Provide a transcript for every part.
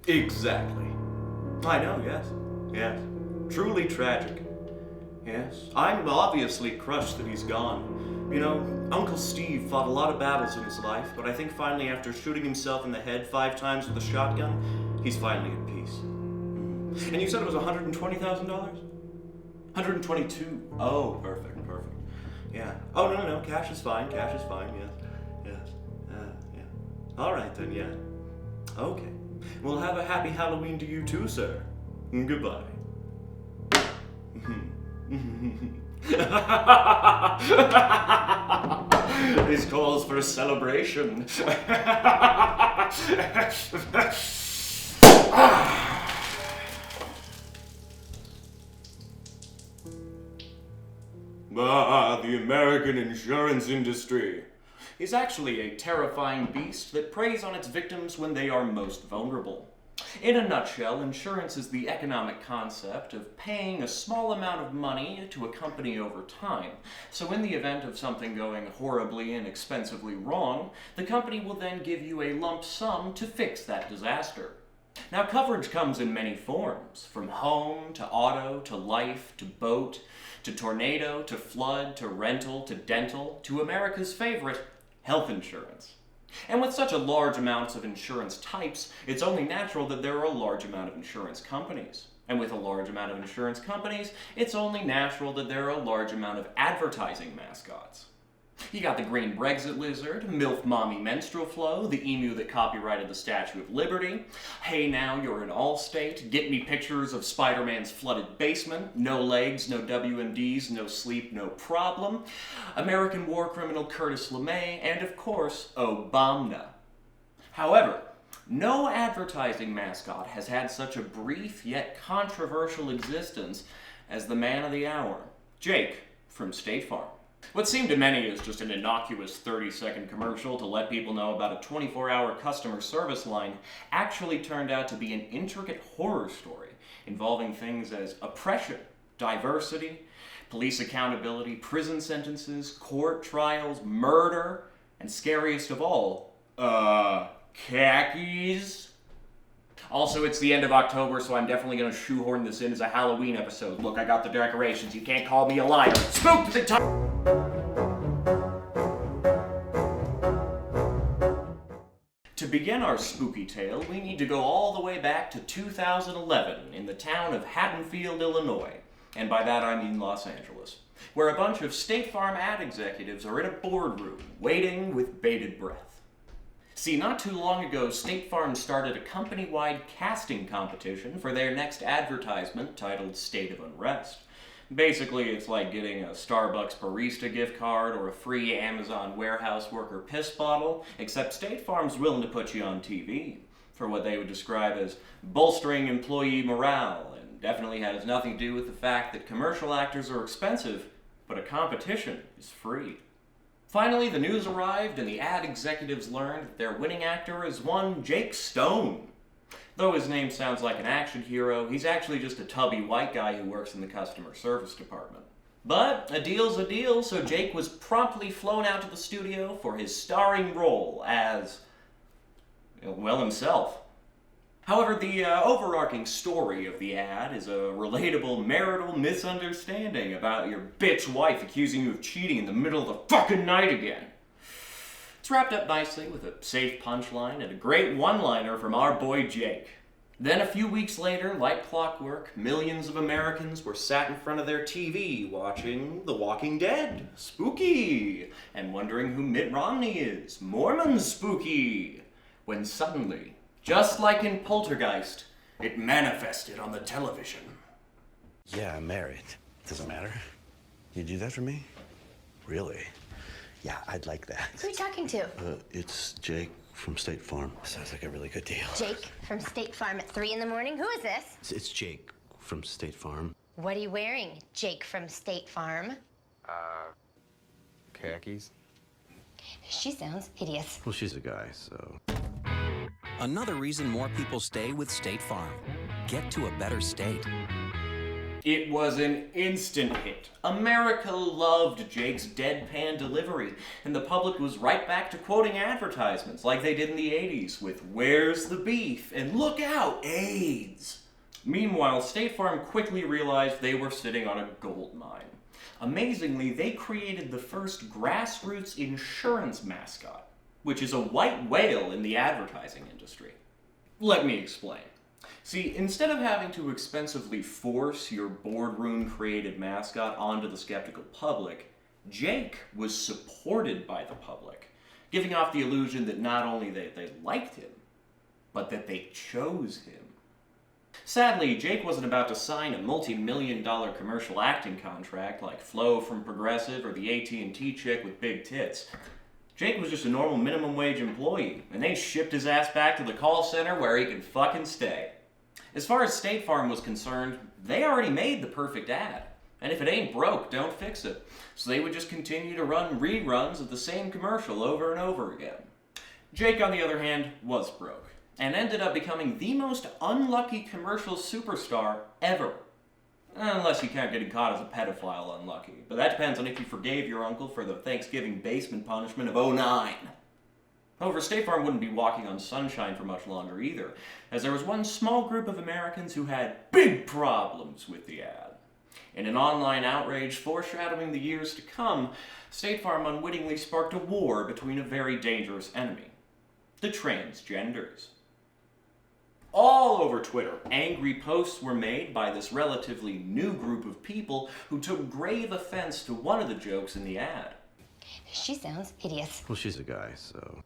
Exactly. I know, yes. Yes. Truly tragic. Yes. I'm obviously crushed that he's gone. You know, Uncle Steve fought a lot of battles in his life, but I think finally after shooting himself in the head 5 times with a shotgun, he's finally at peace. And you said it was $120,000? 122. Oh, perfect. Yeah. Oh, no, cash is fine, yes. Yeah. All right then, yeah. Okay. Well, have a happy Halloween to you too, sir. Goodbye. This calls for a celebration. The American insurance industry is actually a terrifying beast that preys on its victims when they are most vulnerable. In a nutshell, insurance is the economic concept of paying a small amount of money to a company over time. So in the event of something going horribly and expensively wrong, the company will then give you a lump sum to fix that disaster. Now, coverage comes in many forms, from home to auto to life to boat to tornado to flood to rental to dental to America's favorite, health insurance. And with such a large amounts of insurance types, it's only natural that there are a large amount of insurance companies. And with a large amount of insurance companies, it's only natural that there are a large amount of advertising mascots. You got the green Brexit lizard, MILF Mommy Menstrual Flow, the emu that copyrighted the Statue of Liberty, Hey Now You're an Allstate, Get Me Pictures of Spider-Man's Flooded Basement, No Legs, No WMDs, No Sleep, No Problem, American war criminal Curtis LeMay, and of course, Obama. However, no advertising mascot has had such a brief yet controversial existence as the man of the hour, Jake from State Farm. What seemed to many as just an innocuous 30-second commercial to let people know about a 24-hour customer service line actually turned out to be an intricate horror story involving things as oppression, diversity, police accountability, prison sentences, court trials, murder, and scariest of all, khakis. Also, it's the end of October, so I'm definitely going to shoehorn this in as a Halloween episode. Look, I got the decorations. You can't call me a liar. Spooked the time. To begin our spooky tale, we need to go all the way back to 2011 in the town of Haddonfield, Illinois. And by that I mean Los Angeles, where a bunch of State Farm ad executives are in a boardroom, waiting with bated breath. See, not too long ago, State Farm started a company-wide casting competition for their next advertisement titled State of Unrest. Basically, it's like getting a Starbucks barista gift card or a free Amazon warehouse worker piss bottle, except State Farm's willing to put you on TV for what they would describe as bolstering employee morale, and definitely has nothing to do with the fact that commercial actors are expensive, but a competition is free. Finally, the news arrived and the ad executives learned that their winning actor is one Jake Stone. Though his name sounds like an action hero, he's actually just a tubby white guy who works in the customer service department. But a deal's a deal, so Jake was promptly flown out to the studio for his starring role as, well, himself. However, the overarching story of the ad is a relatable marital misunderstanding about your bitch wife accusing you of cheating in the middle of the fucking night again. It's wrapped up nicely with a safe punchline and a great one-liner from our boy Jake. Then a few weeks later, like clockwork, millions of Americans were sat in front of their TV watching The Walking Dead, spooky, and wondering who Mitt Romney is, Mormon spooky, when suddenly, just like in Poltergeist, it manifested on the television. Yeah, I'm married. Does it matter? You do that for me? Really? Yeah, I'd like that. Who are you talking to? It's Jake from State Farm. Sounds like a really good deal. Jake from State Farm at 3 in the morning? Who is this? It's Jake from State Farm. What are you wearing, Jake from State Farm? Khakis? She sounds hideous. Well, she's a guy, so... Another reason more people stay with State Farm. Get to a better state. It was an instant hit. America loved Jake's deadpan delivery, and the public was right back to quoting advertisements like they did in the 80s with "Where's the beef?" and "Look out, AIDS!" Meanwhile, State Farm quickly realized they were sitting on a gold mine. Amazingly, they created the first grassroots insurance mascot, which is a white whale in the advertising industry. Let me explain. See, instead of having to expensively force your boardroom-created mascot onto the skeptical public, Jake was supported by the public, giving off the illusion that not only they liked him, but that they chose him. Sadly, Jake wasn't about to sign a multi-million-dollar commercial acting contract like Flo from Progressive or the AT&T chick with big tits. Jake was just a normal minimum wage employee, and they shipped his ass back to the call center where he could fucking stay. As far as State Farm was concerned, they already made the perfect ad. And if it ain't broke, don't fix it. So they would just continue to run reruns of the same commercial over and over again. Jake, on the other hand, was broke, and ended up becoming the most unlucky commercial superstar ever. Unless you count getting caught as a pedophile unlucky. But that depends on if you forgave your uncle for the Thanksgiving basement punishment of '09. However, State Farm wouldn't be walking on sunshine for much longer either, as there was one small group of Americans who had big problems with the ad. In an online outrage foreshadowing the years to come, State Farm unwittingly sparked a war between a very dangerous enemy: the transgenders. All over Twitter, angry posts were made by this relatively new group of people who took grave offense to one of the jokes in the ad. She sounds hideous. Well, she's a guy, so...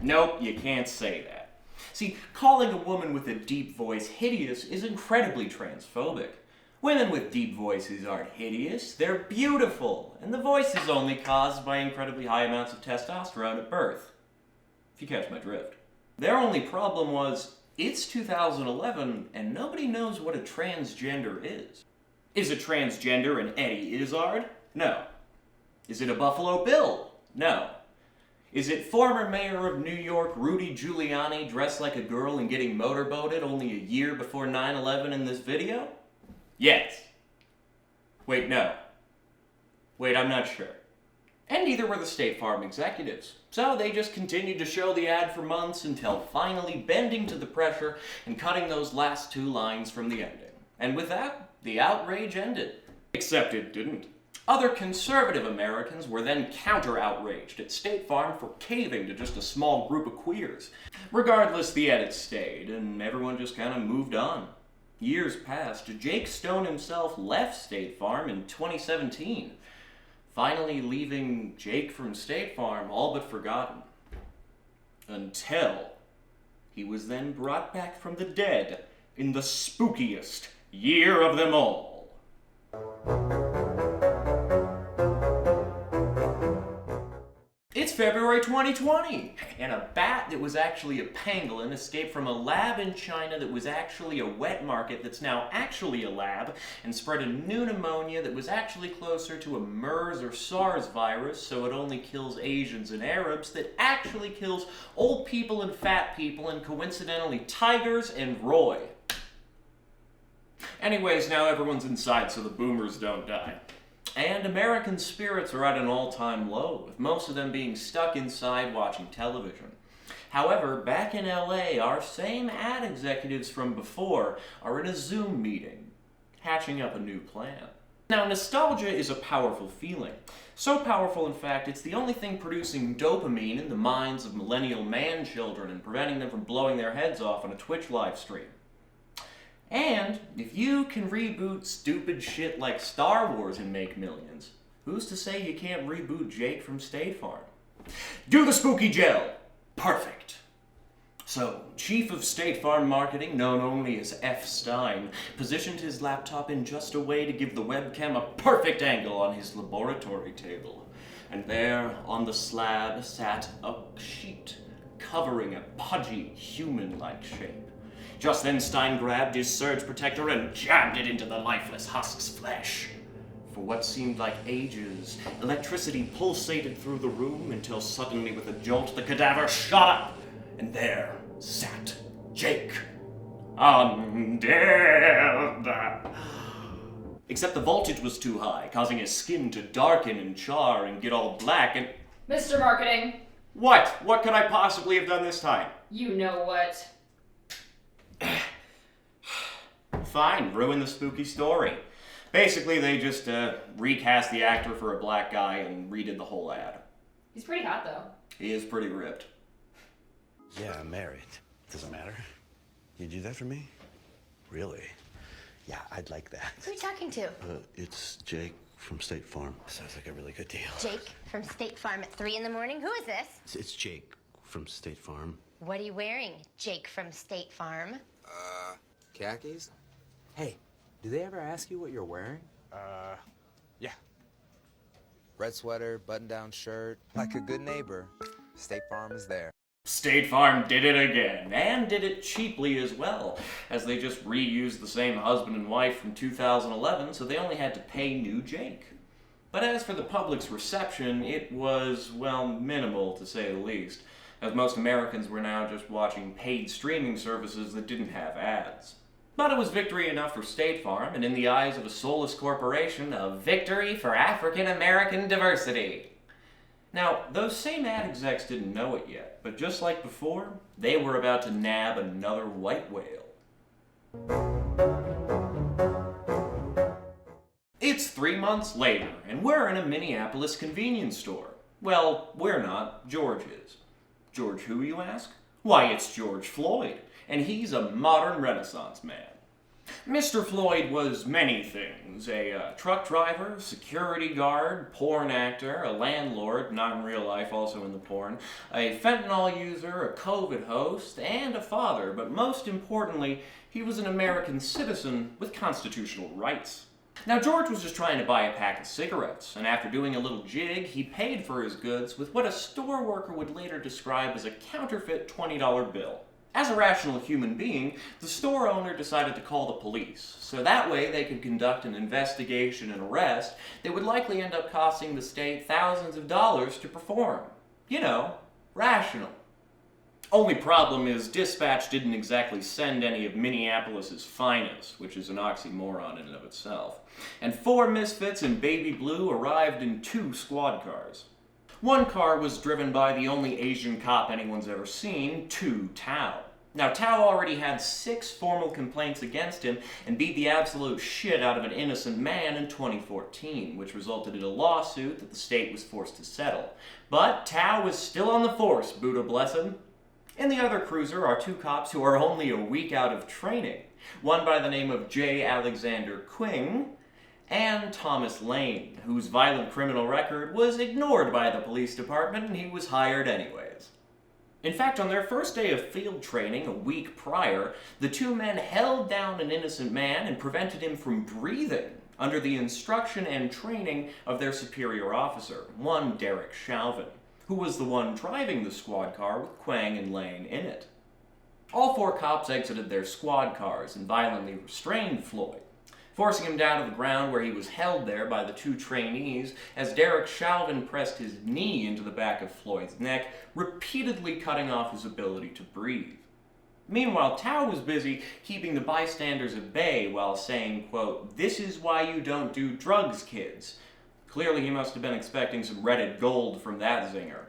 Nope, you can't say that. See, calling a woman with a deep voice hideous is incredibly transphobic. Women with deep voices aren't hideous, they're beautiful, and the voice is only caused by incredibly high amounts of testosterone at birth. If you catch my drift. Their only problem was, it's 2011, and nobody knows what a transgender is. Is a transgender an Eddie Izzard? No. Is it a Buffalo Bill? No. Is it former mayor of New York Rudy Giuliani dressed like a girl and getting motorboated only a year before 9/11 in this video? Yes. Wait, no. Wait, I'm not sure. And neither were the State Farm executives. So they just continued to show the ad for months until finally bending to the pressure and cutting those last two lines from the ending. And with that, the outrage ended. Except it didn't. Other conservative Americans were then counter-outraged at State Farm for caving to just a small group of queers. Regardless, the edit stayed, and everyone just kind of moved on. Years passed. Jake Stone himself left State Farm in 2017, finally leaving Jake from State Farm all but forgotten. Until he was then brought back from the dead in the spookiest year of them all. It's February 2020, and a bat that was actually a pangolin escaped from a lab in China that was actually a wet market that's now actually a lab, and spread a new pneumonia that was actually closer to a MERS or SARS virus, so it only kills Asians and Arabs, that actually kills old people and fat people, and coincidentally tigers and Roy. Anyways, now everyone's inside so the boomers don't die. And American spirits are at an all-time low, with most of them being stuck inside watching television. However, back in LA, our same ad executives from before are in a Zoom meeting, hatching up a new plan. Now, nostalgia is a powerful feeling. So powerful, in fact, it's the only thing producing dopamine in the minds of millennial man-children and preventing them from blowing their heads off on a Twitch live stream. And if you can reboot stupid shit like Star Wars and make millions, who's to say you can't reboot Jake from State Farm? Do the spooky gel! Perfect! So, Chief of State Farm Marketing, known only as F. Stein, positioned his laptop in just a way to give the webcam a perfect angle on his laboratory table. And there, on the slab, sat a sheet covering a pudgy, human-like shape. Just then Stein grabbed his surge protector and jammed it into the lifeless husk's flesh. For what seemed like ages, electricity pulsated through the room until suddenly with a jolt the cadaver shot up, and there sat Jake. Undead. Except the voltage was too high, causing his skin to darken and char and get all black and... Mr. Marketing. What? What could I possibly have done this time? You know what? Fine, ruin the spooky story. Basically, they just recast the actor for a black guy and redid the whole ad. He's pretty hot, though. He is pretty ripped. Yeah, I'm married. Doesn't matter. You do that for me? Really? Yeah, I'd like that. Who are you talking to? It's Jake from State Farm. Sounds like a really good deal. Jake from State Farm at 3 in the morning? Who is this? It's Jake from State Farm. What are you wearing, Jake from State Farm? Khakis? Hey, do they ever ask you what you're wearing? Yeah. Red sweater, button-down shirt. Like a good neighbor, State Farm is there. State Farm did it again, and did it cheaply as well, as they just reused the same husband and wife from 2011, so they only had to pay new Jake. But as for the public's reception, it was, well, minimal to say the least, as most Americans were now just watching paid streaming services that didn't have ads. But it was victory enough for State Farm, and in the eyes of a soulless corporation, a victory for African American diversity. Now, those same ad execs didn't know it yet, but just like before, they were about to nab another white whale. It's 3 months later, and we're in a Minneapolis convenience store. Well, we're not, George is. George who, you ask? Why, it's George Floyd, and he's a modern Renaissance man. Mr. Floyd was many things. A truck driver, security guard, porn actor, a landlord, not in real life, also in the porn, a fentanyl user, a COVID host, and a father, but most importantly, he was an American citizen with constitutional rights. Now, George was just trying to buy a pack of cigarettes, and after doing a little jig, he paid for his goods with what a store worker would later describe as a counterfeit $20 bill. As a rational human being, the store owner decided to call the police, so that way they could conduct an investigation and arrest that would likely end up costing the state thousands of dollars to perform. You know, rational. Only problem is dispatch didn't exactly send any of Minneapolis's finest, which is an oxymoron in and of itself. And 4 misfits in baby blue arrived in 2 squad cars. One car was driven by the only Asian cop anyone's ever seen, Tao. Now, Tao already had 6 formal complaints against him and beat the absolute shit out of an innocent man in 2014, which resulted in a lawsuit that the state was forced to settle. But Tao is still on the force, Buddha bless him. In the other cruiser are 2 cops who are only a week out of training, one by the name of J. Alexander Quing, and Thomas Lane, whose violent criminal record was ignored by the police department and he was hired anyways. In fact, on their first day of field training a week prior, the 2 men held down an innocent man and prevented him from breathing under the instruction and training of their superior officer, one Derek Chauvin, who was the one driving the squad car with Quang and Lane in it. All 4 cops exited their squad cars and violently restrained Floyd, forcing him down to the ground where he was held there by the 2 trainees as Derek Chauvin pressed his knee into the back of Floyd's neck, repeatedly cutting off his ability to breathe. Meanwhile, Tao was busy keeping the bystanders at bay while saying, quote, "This is why you don't do drugs, kids." Clearly he must have been expecting some Reddit gold from that zinger.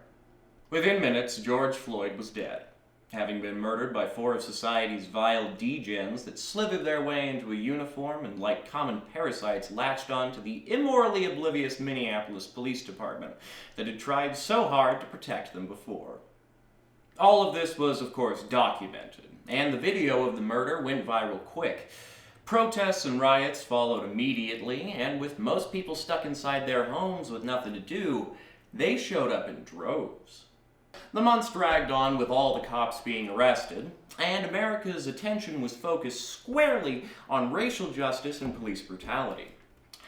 Within minutes, George Floyd was dead, having been murdered by 4 of society's vile degens that slithered their way into a uniform and, like common parasites, latched on to the immorally oblivious Minneapolis Police Department that had tried so hard to protect them before. All of this was, of course, documented, and the video of the murder went viral quick. Protests and riots followed immediately, and with most people stuck inside their homes with nothing to do, they showed up in droves. The months dragged on with all the cops being arrested, and America's attention was focused squarely on racial justice and police brutality.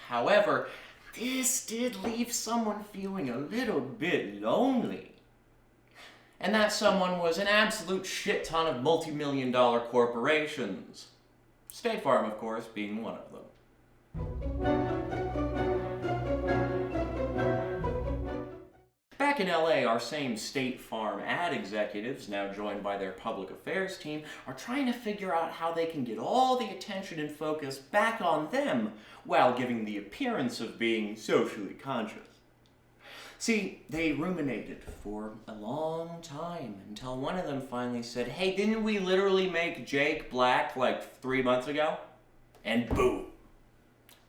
However, this did leave someone feeling a little bit lonely. And that someone was an absolute shit ton of multi-million-dollar corporations. State Farm, of course, being one of them. Back back in LA, our same State Farm ad executives, now joined by their public affairs team, are trying to figure out how they can get all the attention and focus back on them while giving the appearance of being socially conscious. See, they ruminated for a long time until one of them finally said, "Hey, didn't we literally make Jake black like 3 months ago?" And boom,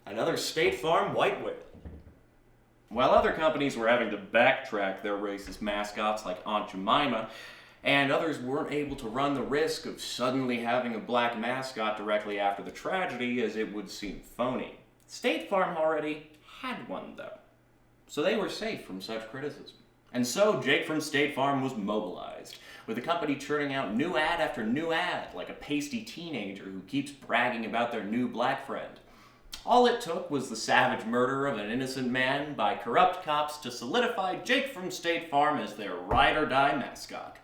another State Farm white whale. While other companies were having to backtrack their racist mascots like Aunt Jemima, and others weren't able to run the risk of suddenly having a black mascot directly after the tragedy, as it would seem phony. State Farm already had one, though, so they were safe from such criticism. And so Jake from State Farm was mobilized, with the company churning out new ad after new ad, like a pasty teenager who keeps bragging about their new black friend. All it took was the savage murder of an innocent man by corrupt cops to solidify Jake from State Farm as their ride-or-die mascot.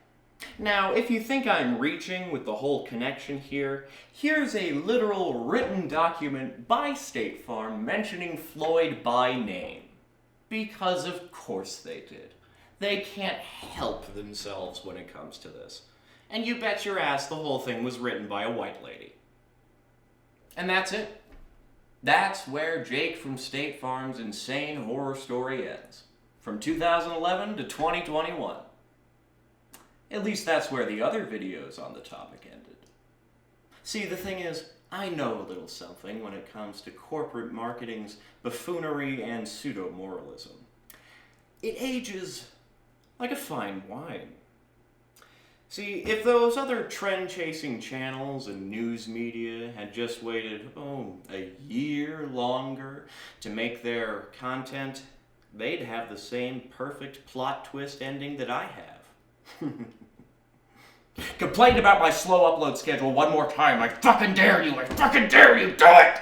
Now, if you think I'm reaching with the whole connection here, here's a literal written document by State Farm mentioning Floyd by name. Because of course they did. They can't help themselves when it comes to this. And you bet your ass the whole thing was written by a white lady. And that's it. That's where Jake from State Farm's insane horror story ends. From 2011 to 2021. At least that's where the other videos on the topic ended. See, the thing is, I know a little something when it comes to corporate marketing's buffoonery and pseudo-moralism. It ages like a fine wine. See, if those other trend-chasing channels and news media had just waited, a year longer to make their content, they'd have the same perfect plot twist ending that I have. Complain about my slow upload schedule one more time. I fucking dare you! I fucking dare you! Do it!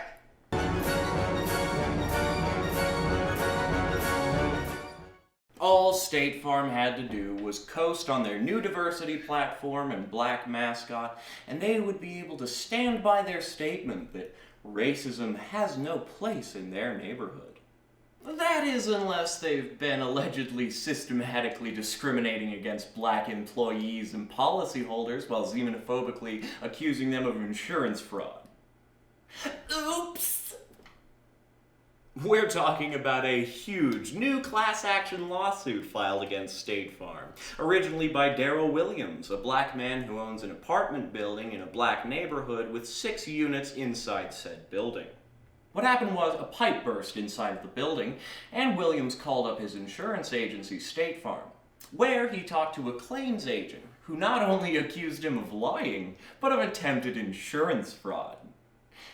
All State Farm had to do was coast on their new diversity platform and black mascot, and they would be able to stand by their statement that racism has no place in their neighborhood. That is, unless they've been allegedly systematically discriminating against black employees and policyholders while xenophobically accusing them of insurance fraud. Oops! We're talking about a huge new class action lawsuit filed against State Farm, originally by Darryl Williams, a black man who owns an apartment building in a black neighborhood with 6 units inside said building. What happened was a pipe burst inside of the building, and Williams called up his insurance agency, State Farm, where he talked to a claims agent who not only accused him of lying, but of attempted insurance fraud.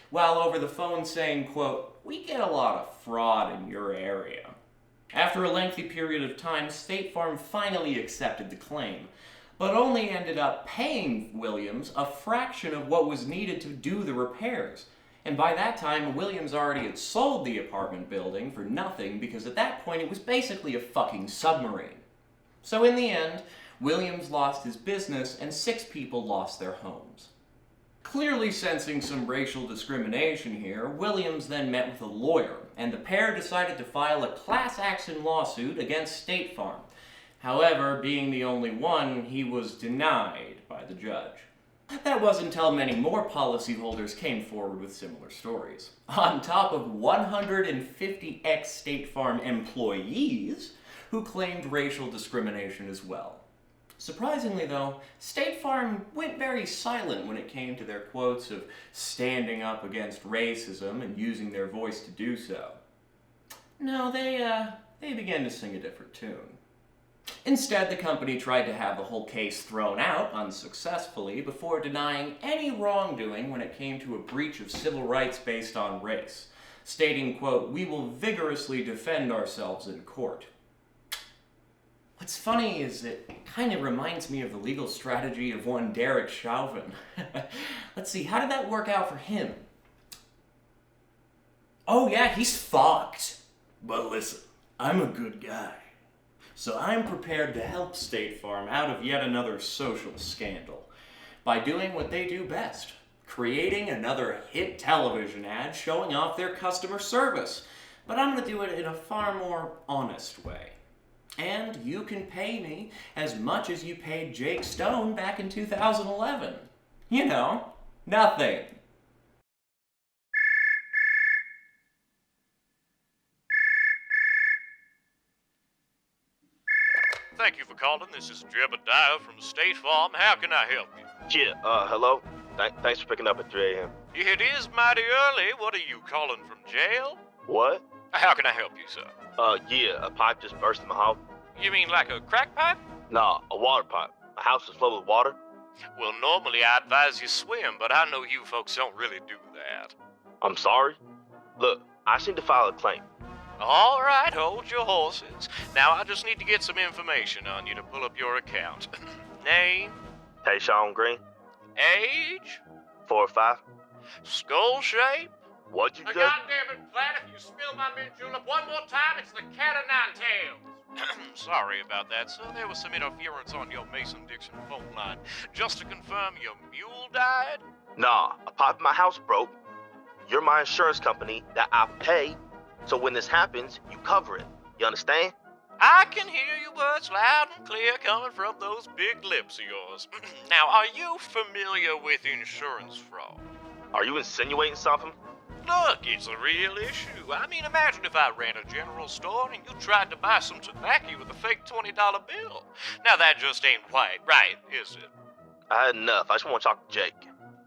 While over the phone saying, quote, "We get a lot of fraud in your area." After a lengthy period of time, State Farm finally accepted the claim, but only ended up paying Williams a fraction of what was needed to do the repairs. And by that time, Williams already had sold the apartment building for nothing because at that point it was basically a fucking submarine. So in the end, Williams lost his business and 6 people lost their homes. Clearly sensing some racial discrimination here, Williams then met with a lawyer, and the pair decided to file a class action lawsuit against State Farm. However, being the only one, he was denied by the judge. That wasn't until many more policyholders came forward with similar stories. On top of 150 ex-State Farm employees who claimed racial discrimination as well. Surprisingly though, State Farm went very silent when it came to their quotes of standing up against racism and using their voice to do so. No, they began to sing a different tune. Instead, the company tried to have the whole case thrown out unsuccessfully before denying any wrongdoing when it came to a breach of civil rights based on race, stating, quote, "We will vigorously defend ourselves in court." What's funny is it kind of reminds me of the legal strategy of one Derek Chauvin. Let's see, how did that work out for him? Oh yeah, he's fucked. But listen, I'm a good guy. So I'm prepared to help State Farm out of yet another social scandal by doing what they do best, creating another hit television ad showing off their customer service. But I'm going to do it in a far more honest way. And you can pay me as much as you paid Jake Stone back in 2011. You know, nothing. Thank you for calling. This is Jebediah from State Farm. How can I help you? Yeah, hello? Thanks for picking up at 3 a.m. It is mighty early. What are you calling from jail? What? How can I help you, sir? Yeah, a pipe just burst in my house. You mean like a crack pipe? Nah, a water pipe. My house is flooded with water. Well, normally I advise you swim, but I know you folks don't really do that. I'm sorry. Look, I just need to file a claim. All right, hold your horses. Now I just need to get some information on you to pull up your account. Name? Tayshawn Green, Age? 4 or 5. Skull shape? What'd you do? Goddamn it, Platt, if you spill my mint julep one more time, it's the cat of nine tails. Sorry about that, sir. There was some interference on your Mason-Dixon phone line. Just to confirm, your mule died? Nah, a pipe in my house broke. You're my insurance company that I pay, so when this happens, you cover it. You understand? I can hear your words loud and clear coming from those big lips of yours. Now, are you familiar with insurance fraud? Are you insinuating something? Look, it's a real issue. I mean, imagine if I ran a general store and you tried to buy some tobacco with a fake $20 bill. Now, that just ain't quite right, is it? I had enough. I just want to talk to Jake.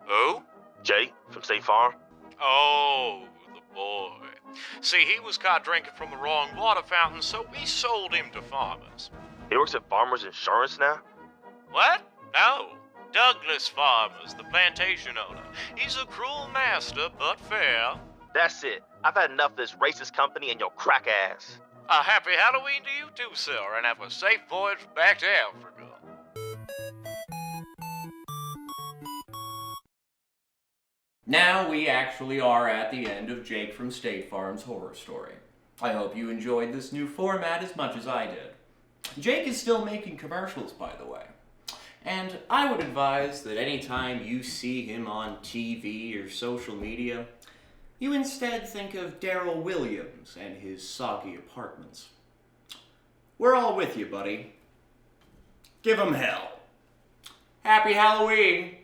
Who? Jake from State Farm. Oh, the boy. See, he was caught drinking from the wrong water fountain, so we sold him to farmers. He works at Farmers Insurance now? What? No. Douglas Farmers, the plantation owner. He's a cruel master, but fair. That's it. I've had enough of this racist company and your crack ass. A happy Halloween to you too, sir, and have a safe voyage back to Africa. Now we actually are at the end of Jake from State Farm's horror story. I hope you enjoyed this new format as much as I did. Jake is still making commercials, by the way. And I would advise that anytime you see him on TV or social media, you instead think of Daryl Williams and his soggy apartments. We're all with you, buddy. Give 'em hell. Happy Halloween!